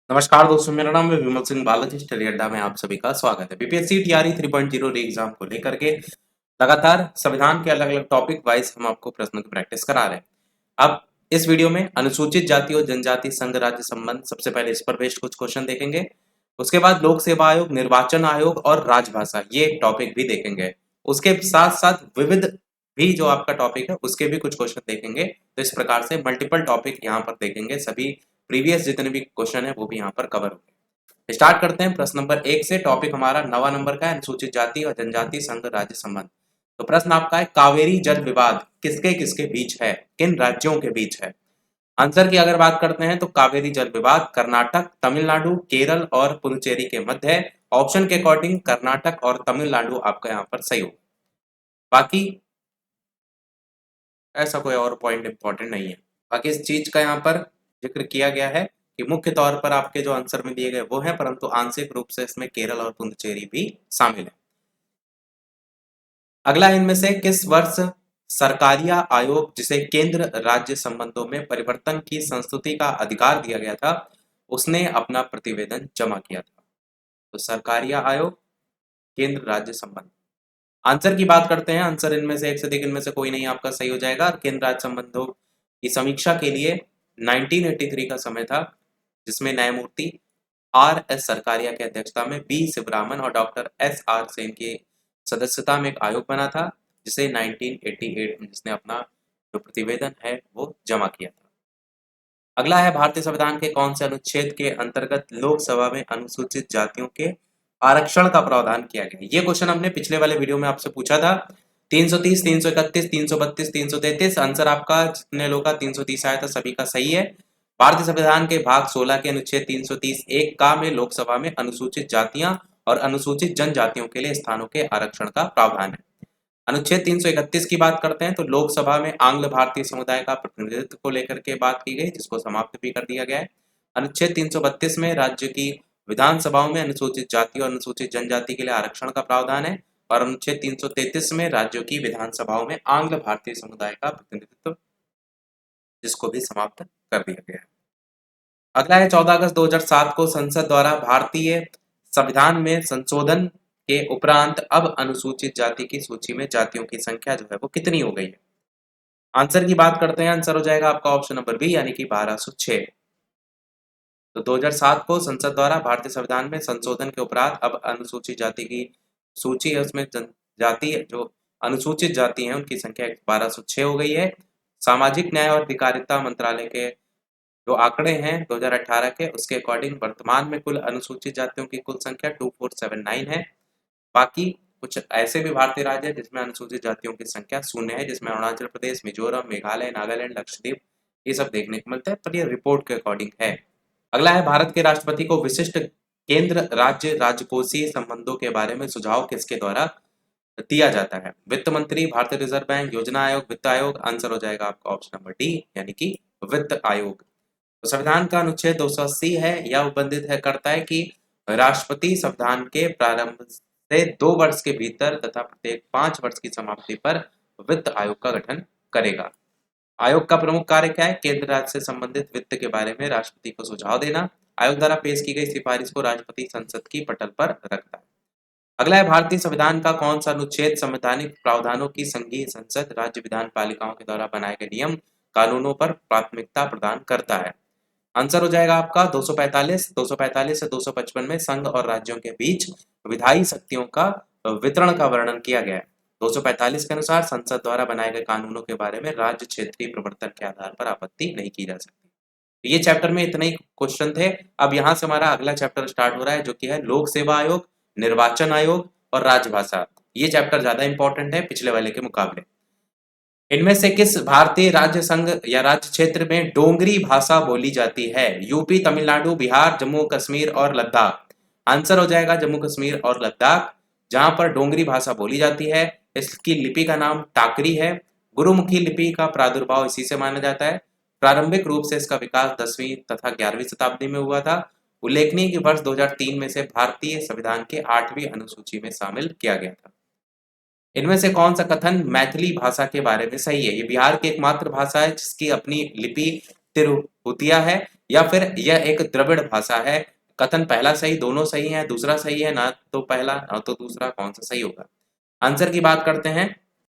नमस्कार दोस्तों, मेरा नाम है विमल सिंह बालाजी। स्टडी अड्डा में आप सभी का स्वागत है। बीपीएससी टीआरई 3.0 री एग्जाम को लेकर के लगातार संविधान के अलग अलग टॉपिक वाइज हम आपको प्रश्नों की प्रैक्टिस करा रहे हैं। अब इस वीडियो में अनुसूचित जाति और जनजाति संघ राज्य संबंध, सबसे पहले इस पर बेस्ड कुछ क्वेश्चन देखेंगे। उसके बाद लोक सेवा आयोग, निर्वाचन आयोग और राजभाषा, ये टॉपिक भी देखेंगे। उसके साथ साथ विविध भी जो आपका टॉपिक है उसके भी कुछ क्वेश्चन देखेंगे। तो इस प्रकार से मल्टीपल टॉपिक यहाँ पर देखेंगे। सभी प्रीवियस जितने भी क्वेश्चन है वो भी यहाँ पर कवर होंगे। स्टार्ट करते हैं प्रश्न नंबर 1 से। टॉपिक हमारा 9वां नंबर का है, अनुसूचित जाति और जनजाति संघ राज्य संबंध। तो प्रश्न आपका है, कावेरी जल विवाद किसके किसके बीच है, किन राज्यों के बीच है। आंसर की अगर बात करते हैं तो कावेरी जल विवाद कर्नाटक, तमिलनाडु, केरल और पुडुचेरी के मध्य है। ऑप्शन के अकॉर्डिंग कर्नाटक और तमिलनाडु आपका यहाँ पर सही हो। बाकी ऐसा कोई और पॉइंट इंपॉर्टेंट नहीं है। बाकी इस चीज का यहाँ पर जिक्र किया गया है कि मुख्य तौर पर आपके जो आंसर में दिए गए वो है, परंतु आंशिक रूप से इसमें केरल और पुडुचेरी भी शामिल है। अगला, इनमें से किस वर्ष सरकारिया आयोग, जिसे केंद्र राज्य संबंधों में परिवर्तन की संस्तुति का अधिकार दिया गया था, उसने अपना प्रतिवेदन जमा किया था। तो सरकारिया आयोग, केंद्र राज्य संबंध। आंसर की बात करते हैं। आंसर इनमें से एक से अधिक, इनमें से कोई नहीं आपका सही हो जाएगा। केंद्र राज्य संबंधों की समीक्षा के लिए 1983 का समय था, जिसमें न्यायमूर्ति R.S. सरकारिया की अध्यक्षता में बी शिवरामन और डॉक्टर S.R. सेन की सदस्यता में एक आयोग बना था, जिसे 1988 में जिसने अपना जो प्रतिवेदन है वो जमा किया था। अगला है, भारतीय संविधान के कौन से अनुच्छेद के अंतर्गत लोकसभा में अनुसूचित जातियों के आरक्षण का प्रावधान किया गया। ये क्वेश्चन हमने पिछले वाले वीडियो में आपसे पूछा था। 330, 331, 332, 333। आंसर आपका जितने लोग का 330 आया था सभी का सही है। भारतीय संविधान के भाग 16 के अनुच्छेद 330(1) का में लोकसभा में अनुसूचित जातियां और अनुसूचित जनजातियों के लिए स्थानों के आरक्षण का प्रावधान है। अनुच्छेद 331 की बात करते हैं तो लोकसभा में आंग्ल भारतीय समुदाय का प्रतिनिधित्व को लेकर के बात की गई, जिसको समाप्त भी कर दिया गया है। अनुच्छेद 332 में राज्य की विधानसभाओं में अनुसूचित जाति और अनुसूचित जनजाति के लिए आरक्षण का प्रावधान है, और अनुच्छेद 333 में राज्यों की विधानसभाओं में आंग्ल भारतीय समुदाय का प्रतिनिधित्व, जिसको भी समाप्त कर दिया गया है। अगला है, 14 अगस्त 2007 को संसद द्वारा भारतीय संविधान में संशोधन के उपरांत अब अनुसूचित जाति की सूची में जातियों की संख्या जो है वो कितनी हो गई है। आंसर की बात करते हैं। आंसर हो जाएगा आपका ऑप्शन नंबर बी, यानी कि 1206। तो 2007 को संसद द्वारा भारतीय संविधान में संशोधन के उपरांत अब अनुसूचित जाति की सूची है, उसमें जाति जो अनुसूचित जाति है उनकी संख्या 1206 हो गई है। सामाजिक न्याय और अधिकारिता मंत्रालय के जो आंकड़े हैं 2018 के, उसके अकॉर्डिंग वर्तमान में कुल अनुसूचित जातियों की कुल संख्या 2479 है। बाकी कुछ ऐसे भी भारतीय राज्य हैं जिसमें अनुसूचित जातियों की संख्या शून्य है, जिसमें अरुणाचल प्रदेश, मिजोरम, मेघालय, नागालैंड, लक्षद्वीप, ये सब देखने को मिलता है, पर ये रिपोर्ट के अकॉर्डिंग है। अगला है, भारत के राष्ट्रपति को विशिष्ट केंद्र राज्य राजकोषीय संबंधों के बारे में सुझाव किसके द्वारा दिया जाता है। वित्त मंत्री, भारतीय रिजर्व बैंक, योजना आयोग, वित्त आयोग। आंसर हो जाएगा आपका ऑप्शन नंबर डी, यानी कि वित्त आयोग। तो संविधान का अनुच्छेद 280 है, यह उल्लेख है करता है कि राष्ट्रपति संविधान के प्रारंभ से 2 वर्ष के भीतर तथा प्रत्येक 5 वर्ष की समाप्ति पर वित्त आयोग का गठन करेगा। आयोग का प्रमुख कार्य क्या है? केंद्र राज्य से संबंधित वित्त के बारे में राष्ट्रपति को सुझाव देना। आयोग द्वारा पेश की गई सिफारिश को राष्ट्रपति संसद की पटल पर रखता है। अगला है, भारतीय संविधान का कौन सा अनुच्छेद संवैधानिक प्रावधानों की संघीय संसद, राज्य विधान पालिकाओं के द्वारा बनाए गए नियम कानूनों पर प्राथमिकता प्रदान करता है। आंसर हो जाएगा आपका 245। 245 से 255 में संघ और राज्यों के बीच विधायी शक्तियों का वितरण का वर्णन किया गया है। 245 के अनुसार संसद द्वारा बनाए गए कानूनों के बारे में राज्य क्षेत्रीय प्रवर्तन के आधार पर आपत्ति नहीं की जा सकती। तो ये चैप्टर में इतने ही क्वेश्चन थे। अब यहाँ से हमारा अगला चैप्टर स्टार्ट हो रहा है, जो कि है लोक सेवा आयोग, निर्वाचन आयोग और राजभाषा। ये चैप्टर ज्यादा इंपॉर्टेंट है पिछले वाले के मुकाबले। इनमें से किस भारतीय राज्य संघ या राज्य क्षेत्र में डोंगरी भाषा बोली जाती है? यूपी, तमिलनाडु, बिहार, जम्मू कश्मीर और लद्दाख। आंसर हो जाएगा जम्मू कश्मीर और लद्दाख, जहां पर डोंगरी भाषा बोली जाती है। इसकी लिपि का नाम टाकरी है। गुरुमुखी लिपि का प्रादुर्भाव इसी से माना जाता है। प्रारंभिक रूप से इसका विकास 10वीं तथा 11वीं शताब्दी में हुआ था। उल्लेखनीय कि वर्ष 2003 में से भारतीय संविधान के 8वीं अनुसूची में शामिल किया गया था। इनमें से कौन सा कथन मैथिली भाषा के बारे में सही है? ये बिहार की एकमात्र भाषा है जिसकी अपनी लिपि तिरहुतिया है। या फिर यह एक द्रविड़ भाषा है? कथन पहला सही, दोनों सही है, दूसरा सही है, ना तो पहला ना तो दूसरा, कौन सा सही होगा? आंसर की बात करते हैं।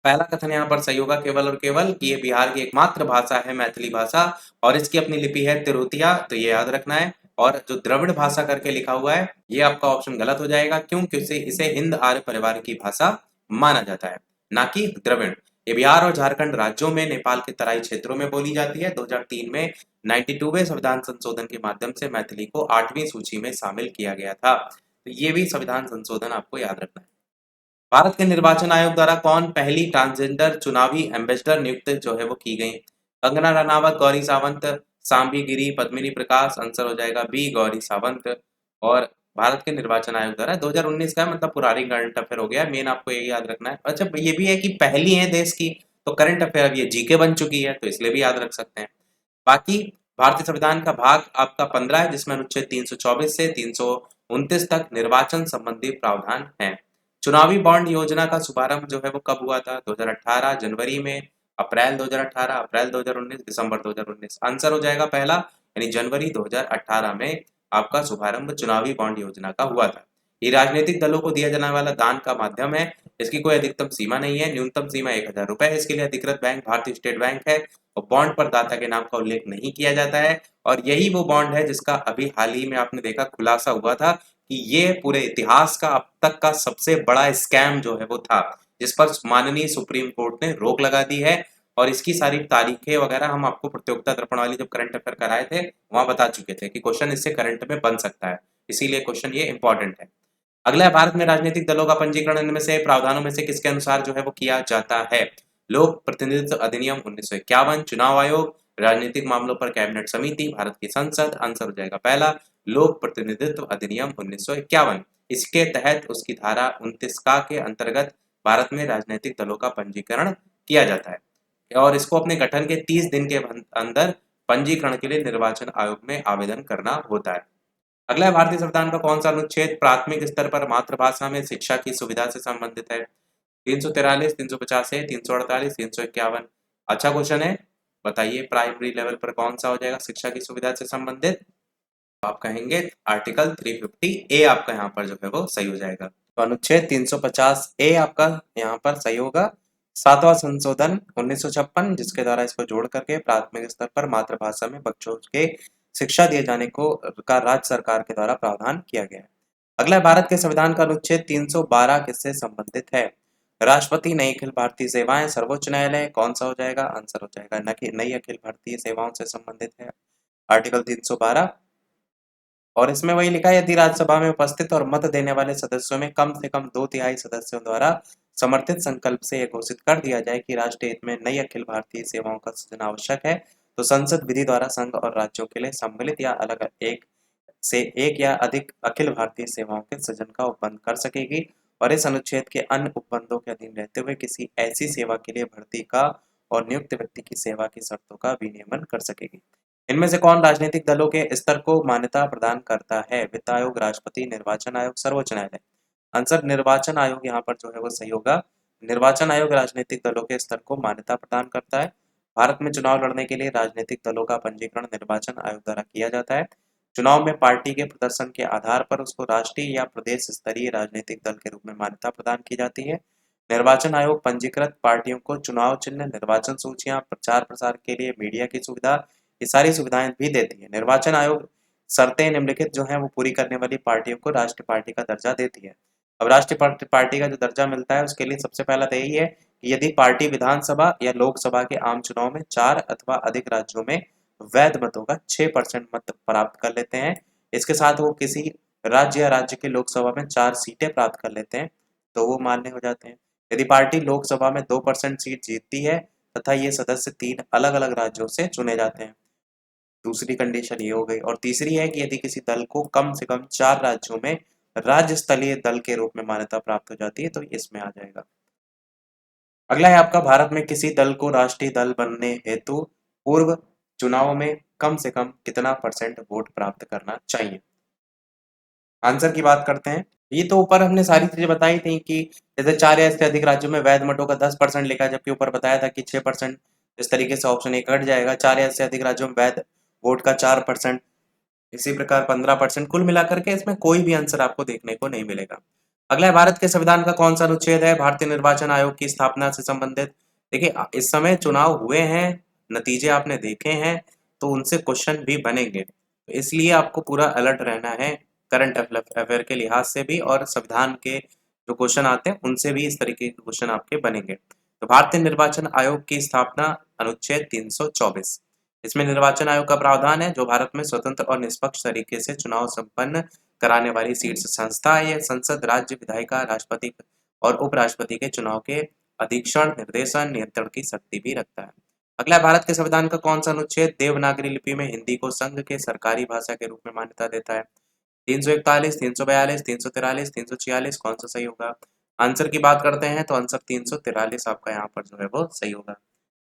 पहला कथन यहाँ पर सही होगा, केवल और केवल कि ये बिहार की एकमात्र भाषा है मैथिली भाषा, और इसकी अपनी लिपि है तिरुतिया, तो ये याद रखना है। और जो द्रविड़ भाषा करके लिखा हुआ है, ये आपका ऑप्शन गलत हो जाएगा, क्यों? क्योंकि इसे हिंद आर्य परिवार की भाषा माना जाता है, ना कि द्रविड़। ये बिहार और झारखंड राज्यों में नेपाल के तराई क्षेत्रों में बोली जाती है। 2003 में 92वें संविधान संशोधन के माध्यम से मैथिली को 8वीं सूची में शामिल किया गया था। तो ये भी संविधान संशोधन आपको याद रखना है। भारत के निर्वाचन आयोग द्वारा कौन पहली ट्रांसजेंडर चुनावी एम्बेसडर नियुक्त जो है वो की गई? कंगना रनावत, गौरी सावंत, सांबी गिरी, पद्मिनी प्रकाश? आंसर हो जाएगा बी, गौरी सावंत। और भारत के निर्वाचन आयोग द्वारा 2019 का, मतलब पुरानी करंट अफेयर हो गया, मेन आपको यही याद रखना है। अच्छा, ये भी है कि पहली है देश की, तो करंट अफेयर अब ये जीके बन चुकी है, तो इसलिए भी याद रख सकते हैं। बाकी भारतीय संविधान का भाग आपका 15 है, जिसमें अनुच्छेद 324 से 329 तक निर्वाचन संबंधी प्रावधान है। चुनावी बॉन्ड योजना का शुभारंभ जो है वो कब हुआ था? 2018 जनवरी में, अप्रैल 2018, अप्रैल 2019, दिसंबर 2019? आंसर हो जाएगा पहला, यानी जनवरी 2018 में आपका शुभारंभ चुनावी बॉन्ड योजना का हुआ था। ये राजनीतिक दलों को दिया जाने वाला दान का माध्यम है। इसकी कोई अधिकतम सीमा नहीं है, न्यूनतम सीमा 1000 रुपए है। इसके लिए अधिकृत बैंक भारतीय स्टेट बैंक है, और बॉन्ड पर दाता के नाम का उल्लेख नहीं किया जाता है। और यही वो बॉन्ड है जिसका अभी हाल ही में आपने देखा खुलासा हुआ था कि ये पूरे इतिहास का अब तक का सबसे बड़ा स्कैम जो है वो था, जिस पर माननीय सुप्रीम कोर्ट ने रोक लगा दी है। और इसकी सारी तारीखें वगैरह हम आपको प्रतियोगिता दर्पण वाली जब करंट अफेयर कराए थे वहां बता चुके थे कि क्वेश्चन इससे करंट में बन सकता है, इसीलिए क्वेश्चन ये इंपॉर्टेंट है। अगला है, भारत में राजनीतिक दलों का पंजीकरण इनमें से प्रावधानों में से किसके अनुसार जो है वो किया जाता है? लोक प्रतिनिधित्व अधिनियम 1951, चुनाव आयोग, राजनीतिक मामलों पर कैबिनेट समिति, भारत की संसद? आंसर हो जाएगा पहला, लोक प्रतिनिधित्व अधिनियम 1951। इसके तहत उसकी धारा 29 का के अंतर्गत भारत में राजनीतिक दलों का पंजीकरण किया जाता है, और इसको अपने गठन के 30 दिन के अंदर पंजीकरण के लिए निर्वाचन आयोग में आवेदन करना होता है। अगला है, भारतीय संविधान का कौन सा अनुच्छेद प्राथमिक स्तर पर मातृभाषा में शिक्षा की सुविधा से संबंधित है? 343, 350, 348, 351? अच्छा क्वेश्चन है, बताइए प्राइमरी लेवल पर कौन सा हो जाएगा शिक्षा की सुविधा से संबंधित? आप कहेंगे आर्टिकल 350 ए आपका यहाँ पर जो है वो सही हो जाएगा। तो अनुच्छेद 350 ए आपका यहाँ पर सही होगा। 7वां संशोधन 1956, जिसके द्वारा इसको जोड़ करके प्राथमिक स्तर पर मातृभाषा में बच्चों के शिक्षा दिए जाने को का राज्य सरकार के द्वारा प्रावधान किया गया है। अगला है, भारत के संविधान का अनुच्छेद 312 किससे संबंधित है? राष्ट्रपति, नई अखिल भारतीय सेवाएं, सर्वोच्च न्यायालय? कौन सा हो जाएगा? आंसर हो जाएगा नई अखिल भारतीय सेवाओं से संबंधित है आर्टिकल 312। और इसमें वही लिखा है, यदि राज्यसभा में उपस्थित और मत देने वाले सदस्यों में कम से कम 2/3 सदस्यों द्वारा समर्थित संकल्प से यह घोषित कर दिया जाए कि राष्ट्रीय हित में नई अखिल भारतीय सेवाओं का सृजन आवश्यक है, तो संसद विधि द्वारा संघ और राज्यों के लिए सम्मिलित या अलग एक या अधिक अखिल भारतीय सेवाओं के सृजन का उपबंध कर सकेगी, और इस अनुच्छेद के अन्य उपबंधों के अधीन रहते हुए किसी ऐसी सेवा के लिए भर्ती का और नियुक्त व्यक्ति की सेवा की शर्तों का विनियमन कर सकेगी। इनमें से कौन राजनीतिक दलों के स्तर को मान्यता प्रदान करता है? वित्त आयोग, राष्ट्रपति, निर्वाचन आयोग, सर्वोच्च न्यायालय? आंसर निर्वाचन आयोग यहाँ पर जो है वो सही होगा। निर्वाचन आयोग राजनीतिक दलों के स्तर को मान्यता प्रदान करता है। भारत में चुनाव लड़ने के लिए राजनीतिक दलों का पंजीकरण निर्वाचन आयोग द्वारा किया जाता है। चुनाव में पार्टी के प्रदर्शन के आधार पर उसको राष्ट्रीय या प्रदेश स्तरीय राजनीतिक दल के रूप में मान्यता प्रदान की जाती है। निर्वाचन आयोग पंजीकृत पार्टियों को चुनाव चिन्ह, निर्वाचन सूचियां, प्रचार प्रसार के लिए मीडिया की सुविधा, ये सारी सुविधाएं भी देती है। निर्वाचन आयोग शर्तें निम्नलिखित जो है वो पूरी करने वाली पार्टियों को राष्ट्रीय पार्टी का दर्जा देती है। अब राष्ट्रीय पार्टी का जो दर्जा मिलता है उसके लिए सबसे पहला तो यही है कि यदि पार्टी विधानसभा या लोकसभा के आम चुनाव में 4 अथवा अधिक राज्यों में वैध मतों का 6% मत प्राप्त कर लेते हैं, इसके साथ वो किसी राज्य या राज्य की लोकसभा में 4 सीटें प्राप्त कर लेते हैं, तो वो मान्य हो जाते हैं। यदि पार्टी लोकसभा में 2% सीट जीतती है तथा ये सदस्य 3 अलग अलग राज्यों से चुने जाते हैं, दूसरी कंडीशन ये हो गई। और तीसरी है कि यदि किसी दल को कम से कम 4 राज्यों में राज्य स्तरीय दल के रूप में मान्यता प्राप्त हो जाती है, तो इसमें आ जाएगा। अगला है आपका, भारत में किसी दल को राष्ट्रीय दल बनने हेतु पूर्व चुनाव में कम से कम कितना % वोट प्राप्त करना चाहिए? आंसर की बात करते हैं। ये तो ऊपर हमने सारी चीजें बताई थी कि जैसे 4 या इससे अधिक राज्यों में वैध मतों का 10% लिखा है, जबकि ऊपर बताया था कि 6%। इस तरीके से ऑप्शन ए कट जाएगा। 4 या इससे अधिक राज्यों में वैध वोट का 4%, इसी प्रकार 15% कुल मिलाकर के इसमें कोई भी आंसर आपको देखने को नहीं मिलेगा। अगला है, भारत के संविधान का कौन सा अनुच्छेद है भारतीय निर्वाचन आयोग की स्थापना से संबंधित? देखिए इस समय चुनाव हुए हैं, नतीजे आपने देखे हैं, तो उनसे क्वेश्चन भी बनेंगे, तो इसलिए आपको पूरा अलर्ट रहना है करंट अफेयर के लिहाज से भी, और संविधान के जो क्वेश्चन आते हैं उनसे भी इस तरीके के क्वेश्चन आपके बनेंगे। तो भारतीय निर्वाचन आयोग की स्थापना अनुच्छेद 324, इसमें निर्वाचन आयोग का प्रावधान है जो भारत में स्वतंत्र और निष्पक्ष तरीके से चुनाव संपन्न कराने वाली शीर्ष संस्था है। यह संसद, राज्य विधायिका, राष्ट्रपति और उपराष्ट्रपति के चुनाव के अधीक्षण, निर्देशन, नियंत्रण की शक्ति भी रखता है। अगला है, भारत के संविधान का कौन सा अनुच्छेद देवनागरी लिपि में हिंदी को संघ के सरकारी भाषा के रूप में मान्यता देता है? 341, 342, 343, 346, कौन सा सही होगा? आंसर की बात करते हैं तो आंसर 343 आपका यहाँ पर जो है वो सही होगा,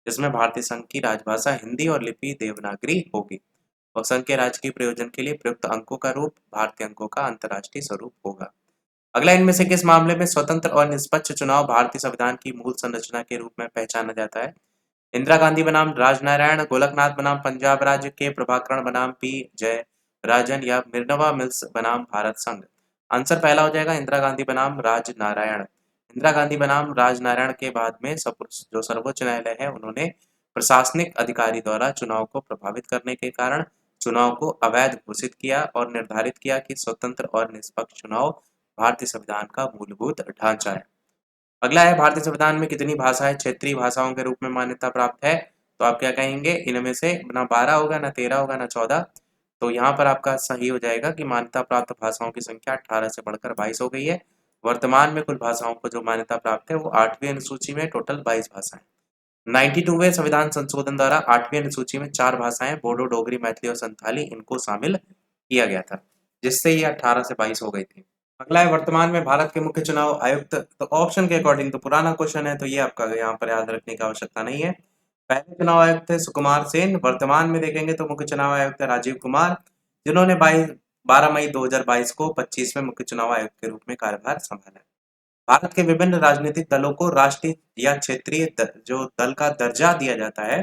जिसमें भारतीय संघ की राजभाषा हिंदी और लिपि देवनागरी होगी, और संघ के राजकीय प्रयोजन के लिए प्रयुक्त अंकों का रूप भारतीय अंकों का अंतर्राष्ट्रीय स्वरूप होगा। अगला, इनमें से किस मामले में स्वतंत्र और निष्पक्ष चुनाव भारतीय संविधान की मूल संरचना के रूप में पहचाना जाता है? इंदिरा गांधी बनाम राजनारायण, गोलकनाथ बनाम पंजाब राज्य, के प्रभाकरण बनाम पी जय राजन, या मिर्नवा मिल्स बनाम भारत संघ? आंसर पहला हो जाएगा इंदिरा गांधी बनाम राजनारायण। इंदिरा गांधी बनाम राजनारायण के बाद में जो सर्वोच्च न्यायालय है उन्होंने प्रशासनिक अधिकारी द्वारा चुनाव को प्रभावित करने के कारण चुनाव को अवैध घोषित किया और निर्धारित किया कि स्वतंत्र और निष्पक्ष चुनाव भारतीय संविधान का मूलभूत ढांचा है। अगला है, भारतीय संविधान में कितनी भाषाएं क्षेत्रीय भाषाओं के रूप में मान्यता प्राप्त है? तो आप क्या कहेंगे, इनमें से ना 12 होगा, ना 13 होगा, ना 14। तो यहाँ पर आपका सही हो जाएगा कि मान्यता प्राप्त भाषाओं की संख्या 18 से बढ़कर 22 हो गई है। वर्तमान में कुल भाषाओं को जो मान्यता प्राप्त है वो 8वीं अनुसूची में टोटल 22 भाषाएं। 92वें संविधान संशोधन द्वारा 8वीं अनुसूची में 4 भाषाएं बोडो, डोगरी, मैथिली और संथाली इनको शामिल किया गया था, जिससे ये 18 से 22 हो गई थी। अगला है, वर्तमान में भारत के मुख्य चुनाव आयुक्त, तो ऑप्शन के अकॉर्डिंग तो पुराना क्वेश्चन है, तो ये आपका यहाँ पर याद रखने की आवश्यकता नहीं है। पहले चुनाव आयुक्त थे सुकुमार सेन, वर्तमान में देखेंगे तो मुख्य चुनाव आयुक्त है राजीव कुमार, जिन्होंने 12 मई 2022 को 25वें मुख्य चुनाव आयुक्त के रूप में कार्यभार संभाला। भारत के विभिन्न राजनीतिक दलों को राष्ट्रीय या क्षेत्रीय जो दल का दर्जा दिया जाता है,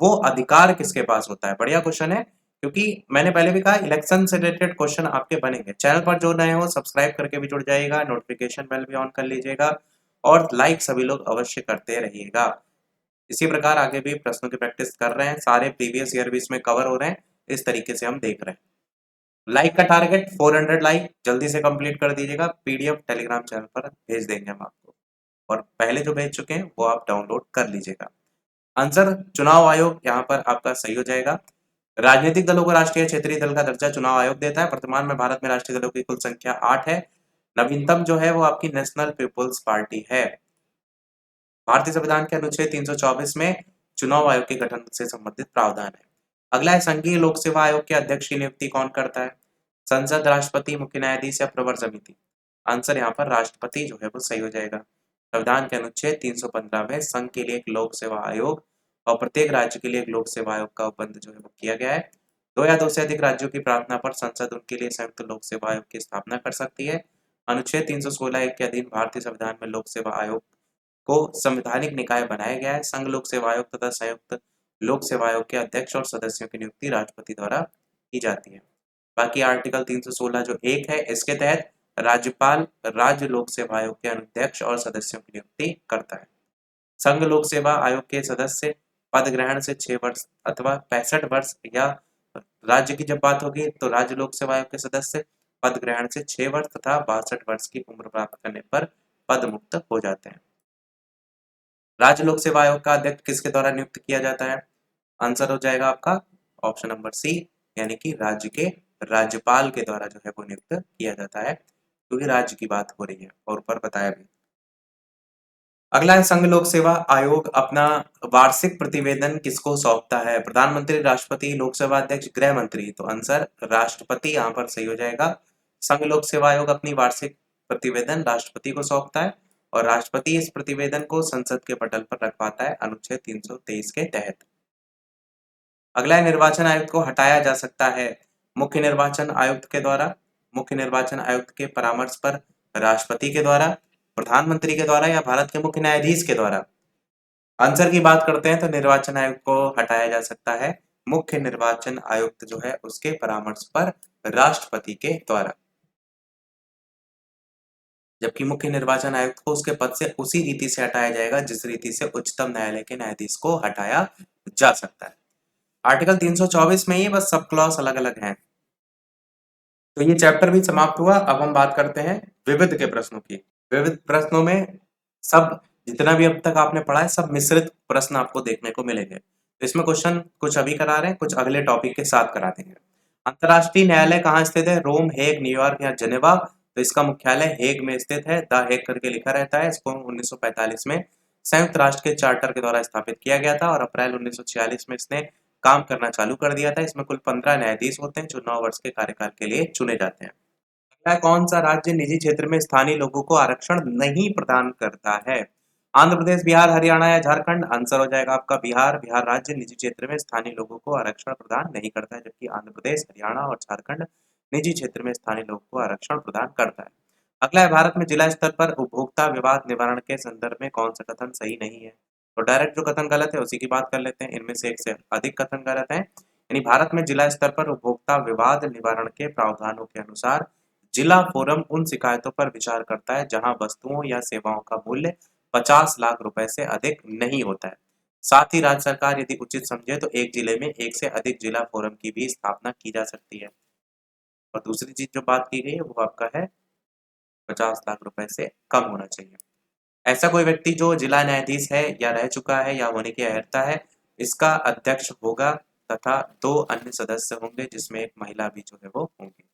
वो अधिकार किसके पास होता है? बढ़िया क्वेश्चन है, क्योंकि मैंने पहले भी कहा इलेक्शन से रिलेटेड क्वेश्चन आपके बनेंगे। चैनल पर जो नए हो सब्सक्राइब करके भी जुड़ जाइएगा, नोटिफिकेशन बेल भी ऑन कर लीजिएगा, और लाइक सभी लोग अवश्य करते रहिएगा। इसी प्रकार आगे भी प्रश्नों की प्रैक्टिस कर रहे हैं, सारे प्रीवियस ईयर भी इसमें कवर हो रहे हैं, इस तरीके से हम देख रहे हैं। लाइक का टारगेट 400 लाइक जल्दी से कंप्लीट कर दीजिएगा, पीडीएफ टेलीग्राम चैनल पर भेज देंगे हम आपको, और पहले जो भेज चुके हैं वो आप डाउनलोड कर लीजिएगा। आंसर चुनाव आयोग यहाँ पर आपका सही हो जाएगा। राजनीतिक दलों को राष्ट्रीय क्षेत्रीय दल का दर्जा चुनाव आयोग देता है। वर्तमान में भारत में राष्ट्रीय दलों की कुल संख्या 8 है। नवीनतम जो है वो आपकी नेशनल पीपुल्स पार्टी है। भारतीय संविधान के अनुच्छेद 324 में चुनाव आयोग के गठन से संबंधित प्रावधान है। अगला है, संघीय लोक सेवा आयोग के अध्यक्ष की नियुक्ति कौन करता है? संसद, राष्ट्रपति, मुख्य न्यायाधीश या प्रवर समिति? आंसर यहाँ पर राष्ट्रपति जो है वो सही हो जाएगा। संविधान के अनुच्छेद 315 में संघ के लिए एक लोक सेवा आयोग और प्रत्येक राज्य के लिए एक लोक सेवा आयोग का उपबंध जो है वो किया गया है। 2 या 2 से अधिक राज्यों की प्रार्थना पर संसद उनके लिए संयुक्त लोक सेवा आयोग की स्थापना कर सकती है। अनुच्छेद 316 के अधीन भारतीय संविधान में लोक सेवा आयोग को संवैधानिक निकाय बनाया गया है। संघ लोक सेवा आयोग तथा संयुक्त लोक सेवा आयोग के अध्यक्ष और सदस्यों की नियुक्ति राष्ट्रपति द्वारा की जाती है। बाकी आर्टिकल 316 जो 1 है, इसके तहत राज्यपाल राज्य लोक सेवा आयोग के अध्यक्ष और सदस्यों की नियुक्ति करता है। संघ लोक सेवा आयोग के सदस्य पद ग्रहण से 6 वर्ष अथवा 65 वर्ष, या राज्य की जब बात होगी तो राज्य लोक सेवा आयोग के सदस्य पद ग्रहण से 6 वर्ष तथा 62 वर्ष की उम्र प्राप्त करने पर पद मुक्त हो जाते हैं। राज्य लोक सेवा आयोग का अध्यक्ष किसके द्वारा नियुक्त किया जाता है? आंसर हो जाएगा आपका ऑप्शन नंबर सी, यानी कि राज्य के राज्यपाल के द्वारा जो है वो नियुक्त किया जाता है, क्योंकि राज्य की बात हो रही है और ऊपर बताया भी। अगला है, संघ लोक सेवा आयोग अपना वार्षिक प्रतिवेदन किसको सौंपता है? प्रधानमंत्री, राष्ट्रपति, लोक सेवा अध्यक्ष, गृह मंत्री? तो आंसर राष्ट्रपति यहाँ पर सही हो जाएगा। संघ लोक सेवा आयोग अपनी वार्षिक प्रतिवेदन राष्ट्रपति को सौंपता है, और राष्ट्रपति इस प्रतिवेदन को संसद के पटल पर रखवाता है अनुच्छेद 323 के तहत। अगला है, निर्वाचन आयुक्त को हटाया जा सकता है मुख्य निर्वाचन आयुक्त के द्वारा, मुख्य निर्वाचन आयुक्त के परामर्श पर, राष्ट्रपति के द्वारा, प्रधानमंत्री के द्वारा, या भारत के मुख्य न्यायाधीश के द्वारा? आंसर की बात करते हैं तो निर्वाचन आयोग को हटाया जा सकता है मुख्य निर्वाचन आयुक्त जो है उसके परामर्श पर राष्ट्रपति के द्वारा, जबकि मुख्य निर्वाचन आयुक्त को उसके पद से उसी रीति से हटाया जाएगा जिस रीति से उच्चतम न्यायालय के न्यायाधीश को हटाया जा सकता है। आर्टिकल 324 में ये बस सब क्लॉज अलग अलग हैं। तो ये चैप्टर भी समाप्त हुआ। अब हम बात करते हैं विविध के प्रश्नों की। विविध प्रश्नों में सब जितना भी अब तक आपने पढ़ा है सब मिश्रित प्रश्न आपको देखने को मिलेंगे। तो इसमें क्वेश्चन कुछ अभी करा रहे हैं, कुछ अगले टॉपिक के साथ करा देंगे। अंतर्राष्ट्रीय न्यायालय कहाँ स्थित है? रोम, हेग, न्यूयॉर्क या जेनेवा? तो इसका मुख्यालय हेग में स्थित है। द हेग करके लिखा रहता है। इसको 1945 में संयुक्त राष्ट्र के चार्टर के द्वारा स्थापित किया गया था और अप्रैल 1946 में इसने काम करना चालू कर दिया था। इसमें कुल 15 न्यायाधीश होते हैं जो 9 वर्ष के कार्यकाल के लिए चुने जाते हैं। अगला, कौन सा राज्य निजी क्षेत्र में स्थानीय लोगों को आरक्षण नहीं प्रदान करता है? आंध्र प्रदेश, बिहार, हरियाणा या झारखंड? आंसर हो जाएगा आपका बिहार। बिहार राज्य निजी क्षेत्र में स्थानीय लोगों को आरक्षण प्रदान नहीं करता है, जबकि आंध्र प्रदेश, हरियाणा और झारखंड निजी क्षेत्र में स्थानीय लोगों को आरक्षण प्रदान करता है। अगला है, भारत में जिला स्तर पर उपभोक्ता विवाद निवारण के संदर्भ में कौन सा कथन सही नहीं है? तो डायरेक्ट जो कथन गलत है उसी की बात कर लेते हैं। इनमें से एक से अधिक कथन गलत है। यानी भारत में जिला स्तर पर उपभोक्ता विवाद निवारण के प्रावधानों के अनुसार जिला फोरम उन शिकायतों पर विचार करता है जहां वस्तुओं या सेवाओं का मूल्य 50 लाख रुपए से अधिक नहीं होता है। साथ ही राज्य सरकार यदि उचित समझे तो एक जिले में एक से अधिक जिला फोरम की भी स्थापना की जा सकती है। और दूसरी चीज जो बात की गई है वो आपका है 50 लाख रुपए से कम होना चाहिए। ऐसा कोई व्यक्ति जो जिला न्यायाधीश है या रह चुका है या होने की अर्हता है, इसका अध्यक्ष होगा तथा 2 अन्य सदस्य होंगे जिसमें एक महिला भी जो है वो होंगी।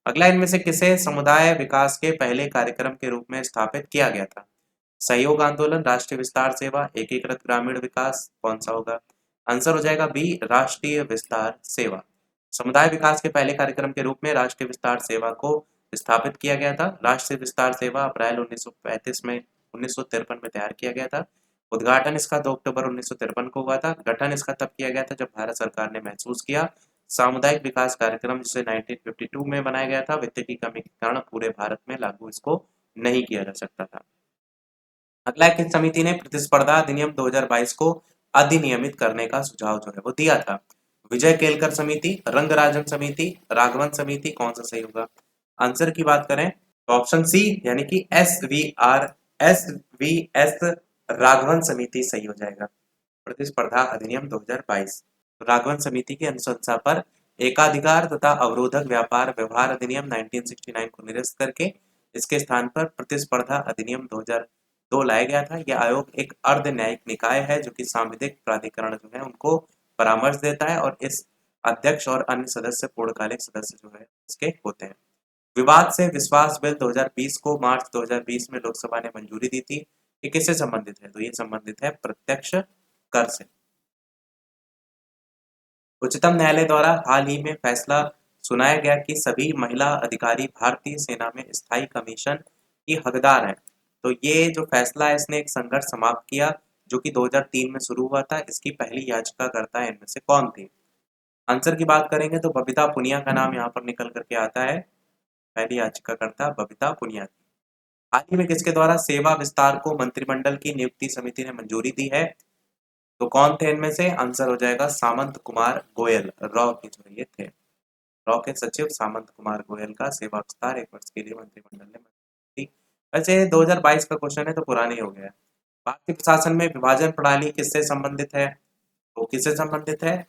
अगला, इनमें से किसे समुदाय विकास के पहले कार्यक्रम के रूप में स्थापित किया गया था? सहयोग आंदोलन, राष्ट्रीय विस्तार सेवा, एकीकृत ग्रामीण विकास? कौन सा होगा? आंसर हो जाएगा बी, राष्ट्रीय विस्तार सेवा। समुदाय विकास के पहले कार्यक्रम के रूप में राष्ट्रीय विस्तार सेवा को स्थापित किया गया था। राष्ट्रीय विस्तार सेवा अप्रैल 1953 में तैयार किया गया था। उद्घाटन इसका 2 अक्टूबर 1953 को हुआ था। गठन इसका तब किया गया था जब भारत सरकार ने महसूस किया सामुदायिक विकास कार्यक्रम जिसे 1952 में बनाया गया था, वित्त की कमी के कारण पूरे भारत में लागू इसको नहीं किया जा सकता था। अगला, किस समिति ने प्रतिस्पर्धा अधिनियम 2022 को अधिनियमित करने का सुझाव जो है वो दिया था? विजय केलकर समिति, रंगराजन समिति, राघवन समिति? कौन सा सही होगा? आंसर की बात करें तो ऑप्शन सी यानी कि एस राघवन समिति सही हो जाएगा। प्रतिस्पर्धा अधिनियम 2022 राघवन समिति की अनुशंसा पर एकाधिकार तथा अवरोधक व्यापार व्यवहार अधिनियम 1969 को निरस्त करके इसके स्थान पर प्रतिस्पर्धा अधिनियम 2002 लाया गया था। यह आयोग एक अर्ध न्यायिक निकाय है जो कि सांविधिक प्राधिकरण जो है उनको परामर्श देता है और इस अध्यक्ष और अन्य सदस्य पूर्णकालिक सदस्य जो है इसके होते हैं। विवाद से विश्वास बिल 2020 को मार्च 2020 में लोकसभा ने मंजूरी दी थी। ये किससे संबंधित है? तो ये संबंधित है प्रत्यक्ष कर से। उच्चतम न्यायालय द्वारा हाल ही में फैसला सुनाया गया कि सभी महिला अधिकारी भारतीय सेना में स्थायी कमीशन की हकदार हैं। तो ये जो फैसला है इसने एक संघर्ष समाप्त किया जो कि 2003 में शुरू हुआ था। इसकी पहली याचिकाकर्ता इनमें से कौन थी? आंसर की बात करेंगे तो बबीता पुनिया का नाम यहाँ पर निकल करके आता है। पहली याचिकाकर्ता बबीता पुनिया थी। हाल ही में किसके द्वारा सेवा विस्तार को मंत्रिमंडल की नियुक्ति समिति ने मंजूरी दी है? तो कौन थे इनमें से? आंसर हो जाएगा सामंत कुमार गोयल। रॉ के जो ये थे, रॉ के सचिव सामंत कुमार गोयल का सेवा विस्तार 1 वर्ष के लिए मंत्रिमंडल ने मंजूरी दी। वैसे 2022 का क्वेश्चन है तो पुराने हो गया है। भारतीय प्रशासन में विभाजन प्रणाली किससे संबंधित है? तो किससे संबंधित है?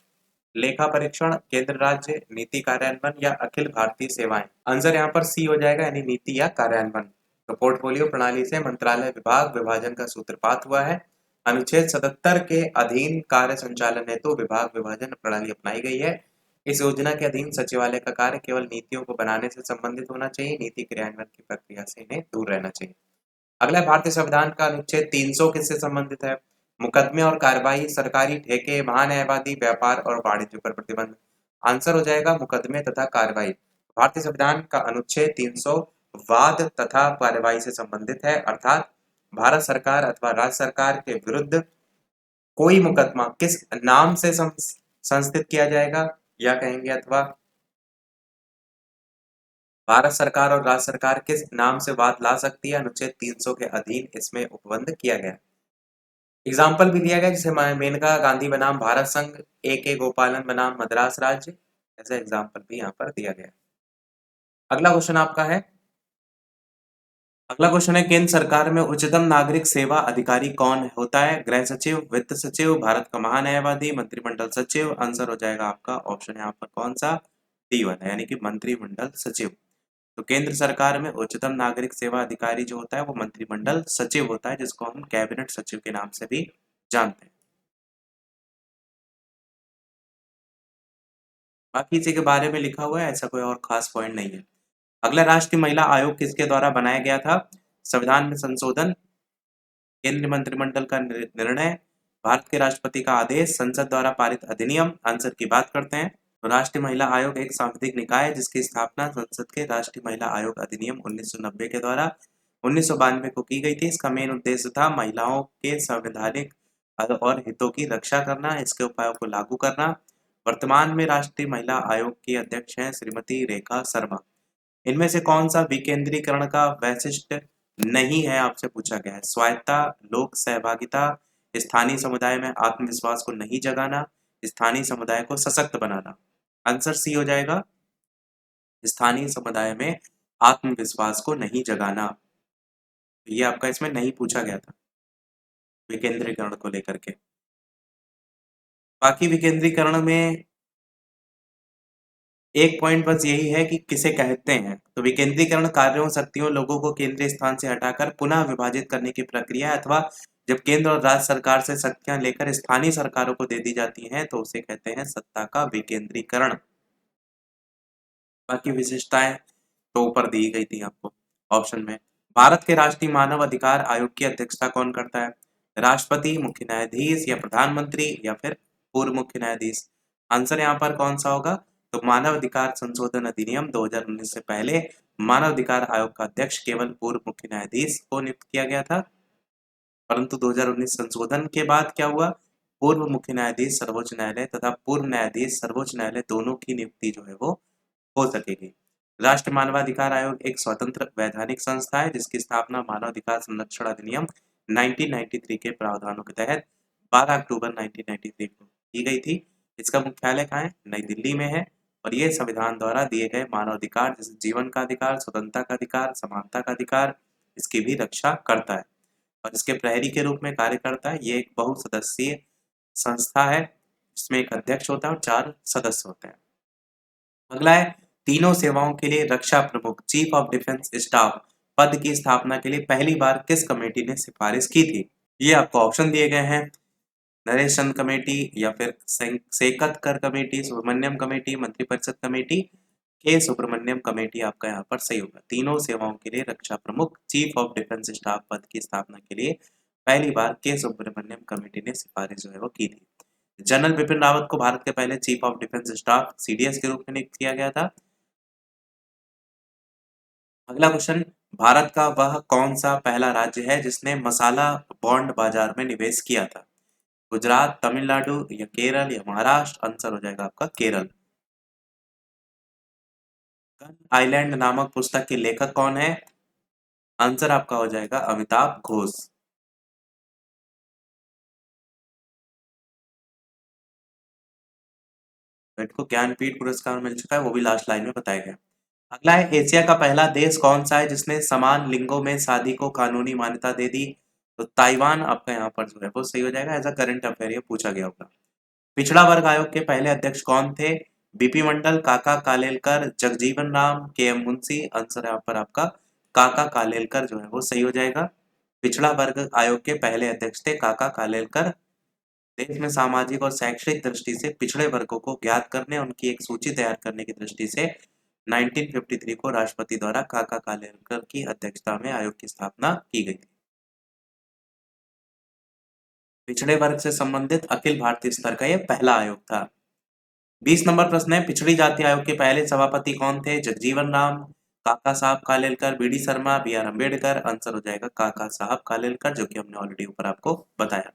लेखा परीक्षण, केंद्र राज्य, नीति कार्यान्वयन या अखिल भारतीय सेवाएं? आंसर यहाँ पर सी हो जाएगा यानी नीति या कार्यान्वयन। तो पोर्टफोलियो प्रणाली से मंत्रालय विभाग विभाजन का सूत्रपात हुआ है। अनुच्छेद 77 के अधीन कार्य संचालन हेतु विभाग विभाजन प्रणाली अपनाई गई है। इस योजना के अधीन सचिवालय का कार्य केवल नीतियों को बनाने से संबंधित होना चाहिए, नीति क्रियान्वयन की प्रक्रिया से इन्हें दूर रहना चाहिए। अगला, भारतीय संविधान का अनुच्छेद 300 किससे संबंधित है? मुकदमे और कार्यवाही, सरकारी ठेके, महान्यायवादी, व्यापार और वाणिज्य पर प्रतिबंध? आंसर हो जाएगा मुकदमे तथा कार्यवाही। भारतीय संविधान का अनुच्छेद 300 वाद तथा कार्यवाही से संबंधित है, अर्थात भारत सरकार अथवा राज्य सरकार के विरुद्ध कोई मुकदमा किस नाम से संस्थित किया जाएगा या कहेंगे अथवा भारत सरकार और राज्य सरकार किस नाम से वाद ला सकती है, अनुच्छेद 300 के अधीन इसमें उपबंध किया गया। एग्जाम्पल भी दिया गया, जैसे मेनका गांधी बनाम भारत संघ, ए के गोपालन बनाम मद्रास राज्य, ऐसा एग्जाम्पल भी यहाँ पर दिया गया। अगला क्वेश्चन आपका है, अगला क्वेश्चन है, केंद्र सरकार में उच्चतम नागरिक सेवा अधिकारी कौन होता है? गृह सचिव, वित्त सचिव, भारत का महान्यायवादी, मंत्रिमंडल सचिव। आंसर हो जाएगा आपका ऑप्शन यहाँ पर कौन सा, डी वाला, यानी कि मंत्रिमंडल सचिव। तो केंद्र सरकार में उच्चतम नागरिक सेवा अधिकारी जो होता है वो मंत्रिमंडल सचिव होता है, जिसको हम कैबिनेट सचिव के नाम से भी जानते हैं। बाकी इसी के बारे में लिखा हुआ है, ऐसा कोई और खास पॉइंट नहीं है। अगला, राष्ट्रीय महिला आयोग किसके द्वारा बनाया गया था? संविधान में संशोधन, केंद्रीय मंत्रिमंडल का निर्णय, भारत के राष्ट्रपति का आदेश, संसद द्वारा पारित अधिनियम। आंसर की बात करते हैं तो राष्ट्रीय महिला आयोग एक सांविधिक निकाय है जिसकी स्थापना संसद के राष्ट्रीय महिला आयोग अधिनियम 1990 के द्वारा 1992 को की गई थी। इसका मेन उद्देश्य था महिलाओं के संवैधानिक और हितों की रक्षा करना, इसके उपायों को लागू करना। वर्तमान में राष्ट्रीय महिला आयोग की अध्यक्ष हैं श्रीमती रेखा शर्मा। इनमें से कौन सा विकेंद्रीकरण का वैशिष्ट्य नहीं है, आपसे पूछा गया है? स्वायत्ता, लोक सहभागिता, स्थानीय समुदाय में आत्मविश्वास को नहीं जगाना, स्थानीय समुदाय को सशक्त बनाना। आंसर सी हो जाएगा, स्थानीय समुदाय में आत्मविश्वास को नहीं जगाना। ये आपका इसमें नहीं पूछा गया था विकेंद्रीकरण को लेकर के। बाकी विकेंद्रीकरण में एक पॉइंट बस यही है कि किसे कहते हैं। तो विकेंद्रीकरण कार्यों, शक्तियों, लोगों को केंद्रीय स्थान से हटाकर पुनः विभाजित करने की प्रक्रिया है, अथवा जब केंद्र और राज्य सरकार से शक्तियां लेकर स्थानीय सरकारों को दे दी जाती हैं तो उसे कहते हैं सत्ता का विकेंद्रीकरण। बाकी विशेषताएं तो ऊपर दी गई थी आपको ऑप्शन में। भारत के राष्ट्रीय मानव अधिकार आयोग की अध्यक्षता कौन करता है? राष्ट्रपति, मुख्य न्यायाधीश या प्रधानमंत्री या फिर पूर्व मुख्य न्यायाधीश। आंसर यहाँ पर कौन सा होगा? तो मानव अधिकार संशोधन अधिनियम 2019 से पहले मानव अधिकार आयोग का अध्यक्ष केवल पूर्व मुख्य न्यायाधीश को नियुक्त किया गया था, परंतु 2019 संशोधन के बाद क्या हुआ? पूर्व मुख्य न्यायाधीश सर्वोच्च न्यायालय तथा पूर्व न्यायाधीश सर्वोच्च न्यायालय दोनों की नियुक्ति जो है वो हो सकेगी। राष्ट्रीय मानवाधिकार आयोग एक स्वतंत्र वैधानिक संस्था है जिसकी स्थापना मानवाधिकार संरक्षण अधिनियम 1993 के प्रावधानों के तहत 12 अक्टूबर 1993 को की गई थी। इसका मुख्यालय कहाँ है? नई दिल्ली में है। और ये संविधान द्वारा दिए गए मानवाधिकार जैसे जीवन का अधिकार, स्वतंत्रता का अधिकार, समानता का अधिकार, इसकी भी रक्षा करता है और इसके प्रहरी के रूप में कार्य करता है। ये एक बहुसदस्यीय संस्था है जिसमें एक अध्यक्ष होता है और 4 सदस्य होते हैं। अगला है, तीनों सेवाओं के लिए रक्षा प्रमुख चीफ ऑफ डिफेंस स्टाफ पद की स्थापना के लिए पहली बार किस कमेटी ने सिफारिश की थी? ये आपको ऑप्शन दिए गए हैं, नरेश चंद कमेटी या फिर सेकतकर कमेटी, सुब्रमण्यम कमेटी, मंत्रिपरिषद कमेटी, के सुब्रमण्यम कमेटी आपका यहाँ पर सही होगा। तीनों सेवाओं के लिए रक्षा प्रमुख चीफ ऑफ डिफेंस स्टाफ पद की स्थापना के लिए पहली बार के सुब्रमण्यम कमेटी ने सिफारिश जो है वो की थी। जनरल बिपिन रावत को भारत के पहले chief of defence staff CDS के रूप में नियुक्त किया गया था। अगला क्वेश्चन, भारत का वह कौन सा पहला राज्य है जिसने मसाला बॉन्ड बाजार में निवेश किया था? गुजरात, तमिलनाडु या केरल या महाराष्ट्र। आंसर हो जाएगा आपका केरल। गन आइलैंड नामक पुस्तक के लेखक कौन है? आंसर आपका हो जाएगा अमिताभ घोष। इनको ज्ञानपीठ पुरस्कार मिल चुका है, वो भी लास्ट लाइन में बताया गया। अगला है, एशिया का पहला देश कौन सा है जिसने समान लिंगों में शादी को कानूनी मान्यता दे दी? तो ताइवान आपका यहाँ पर जो है वो सही हो जाएगा। एज अ करंट अफेयर ये पूछा गया होगा। पिछड़ा वर्ग आयोग के पहले अध्यक्ष कौन थे? बीपी मंडल, काका कालेलकर, जगजीवन राम, के एम मुंशी। आंसर यहाँ पर आपका काका कालेलकर जो है वो सही हो जाएगा। पिछड़ा वर्ग आयोग के पहले अध्यक्ष थे काका कालेलकर। देश में सामाजिक और शैक्षणिक दृष्टि से पिछड़े वर्गों को ज्ञात करने, उनकी एक सूची तैयार करने की दृष्टि से 1953 को राष्ट्रपति द्वारा काका कालेलकर की अध्यक्षता में आयोग की स्थापना की गई थी। पिछड़े वर्ग से संबंधित अखिल भारतीय स्तर का यह पहला आयोग था। 20 नंबर प्रश्न है, पिछड़ी जाति आयोग के पहले सभापति कौन थे? Jagjivan Ram, Kaka Sahab Kalelkar, B D Sharma, B R Ambedkar. Answer हो जाएगा काका साहब कालेलकर, जो कि हमने ऑलरेडी ऊपर आपको बताया।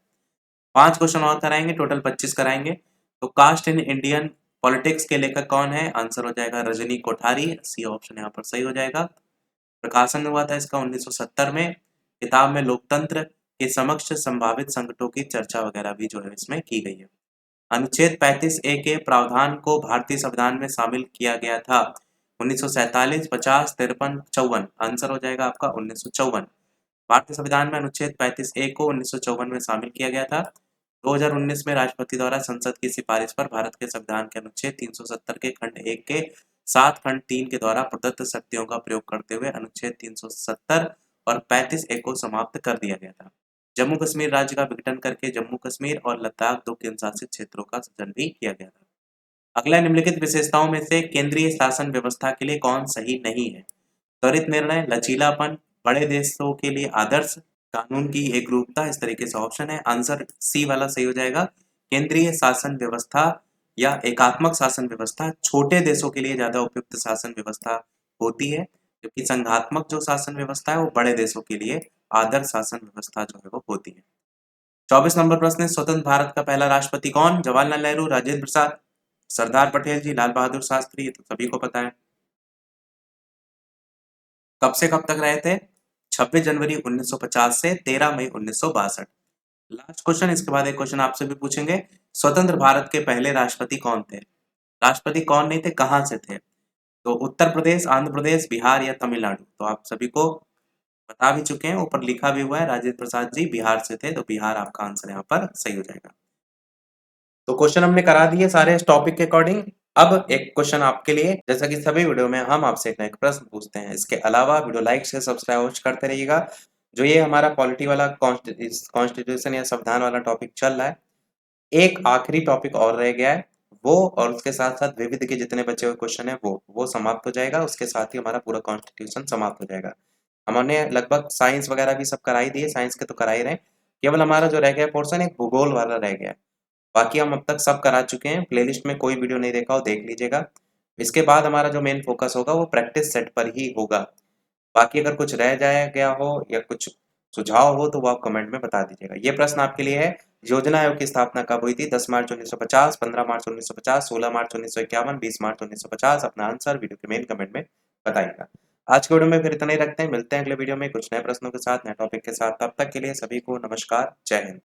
5 क्वेश्चन और कराएंगे, टोटल 25 कराएंगे। तो कास्ट इन इंडियन पॉलिटिक्स के लेखक कौन है? आंसर हो जाएगा रजनी कोठारी। सी ऑप्शन यहाँ पर सही हो जाएगा। प्रकाशन हुआ था इसका 1970 में। किताब में लोकतंत्र के समक्ष संभावित संकटों की चर्चा वगैरह भी जो है इसमें की गई है। अनुच्छेद 35A के प्रावधान को भारतीय संविधान में शामिल किया गया था 1947, 50, 53, 54। आंसर हो जाएगा आपका 1954। भारतीय संविधान में अनुच्छेद 35A को 1954 में शामिल किया गया था। 2019 में राष्ट्रपति द्वारा संसद की सिफारिश पर भारत के संविधान के अनुच्छेद 370 के खंड 1 के 7 खंड 3 के द्वारा प्रदत्त शक्तियों का प्रयोग करते हुए अनुच्छेद 370 और 35A को समाप्त कर दिया गया था। जम्मू कश्मीर राज्य का विघटन करके जम्मू कश्मीर और लद्दाख 2 केंद्र शासित क्षेत्रों का सृजन भी किया गया था। अगला, निम्नलिखित विशेषताओं में से केंद्रीय शासन व्यवस्था के लिए कौन सही नहीं है? त्वरित निर्णय, लचीलापन, बड़े देशों के लिए आदर्श, कानून की एकरूपता, इस तरीके से ऑप्शन है। आंसर सी वाला सही हो जाएगा। केंद्रीय शासन व्यवस्था या एकात्मक शासन व्यवस्था छोटे देशों के लिए ज्यादा उपयुक्त शासन व्यवस्था होती है, जबकि संघात्मक जो शासन व्यवस्था है वो बड़े देशों के लिए आदर्श शासन व्यवस्था जो है वो होती है। 24 नंबर प्रश्न है, स्वतंत्र भारत का पहला राष्ट्रपति कौन? जवाहरलाल नेहरू, राजेंद्र प्रसाद, सरदार पटेल जी, लाल बहादुर शास्त्री, ये तो सभी को पता है। कब से कब तक रहे थे? 26 जनवरी 1950 से 13 मई 1962। लास्ट क्वेश्चन, इसके बाद एक क्वेश्चन आपसे भी पूछेंगे। स्वतंत्र भारत के पहले राष्ट्रपति कौन थे? राष्ट्रपति कौन नहीं थे, कहां से थे? तो उत्तर प्रदेश, आंध्र प्रदेश, बिहार या तमिलनाडु? तो आप सभी को बता भी चुके हैं, ऊपर लिखा भी हुआ है, राजेंद्र प्रसाद जी बिहार से थे, तो बिहार आपका आंसर यहाँ पर सही हो जाएगा। तो क्वेश्चन हमने करा दिए सारे इस टॉपिक के अकॉर्डिंग। अब एक क्वेश्चन आपके लिए, जैसा कि सभी वीडियो में हम आपसे एक प्रश्न पूछते हैं, इसके अलावा वीडियो लाइक से सब्सक्राइब करते रहिएगा। जो ये हमारा पॉलिटी वाला कॉन्स्टिट्यूशन या संविधान वाला टॉपिक चल रहा है, एक आखिरी टॉपिक और रह गया है वो, और उसके साथ साथ विविध के जितने बचे हुए क्वेश्चन है वो समाप्त हो जाएगा। उसके साथ ही हमारा पूरा कॉन्स्टिट्यूशन समाप्त हो जाएगा। हमने लगभग साइंस वगैरह भी सब कराई दिए, साइंस के तो करा ही रहे, केवल हमारा जो रह गया पोर्शन एक भूगोल वाला रह गया। बाकी हम अब तक सब करा चुके हैं। प्लेलिस्ट में कोई वीडियो नहीं देखा हो देख लीजिएगा। इसके बाद हमारा जो मेन फोकस होगा वो प्रैक्टिस सेट पर ही होगा। बाकी अगर कुछ रह जाया गया हो या कुछ सुझाव हो तो वो आप कमेंट में बता दीजिएगा। ये प्रश्न आपके लिए है, योजना आयोग की स्थापना कब हुई थी? 10 मार्च 1950, 15 मार्च 1950, 16 मार्च 1951, 20 मार्च 1950। अपना आंसर वीडियो के मेन कमेंट में बताइएगा। आज के वीडियो में फिर इतना ही रखते हैं, मिलते हैं अगले वीडियो में कुछ नए प्रश्नों के साथ, नए टॉपिक के साथ। तब तक के लिए सभी को नमस्कार, जय हिंद।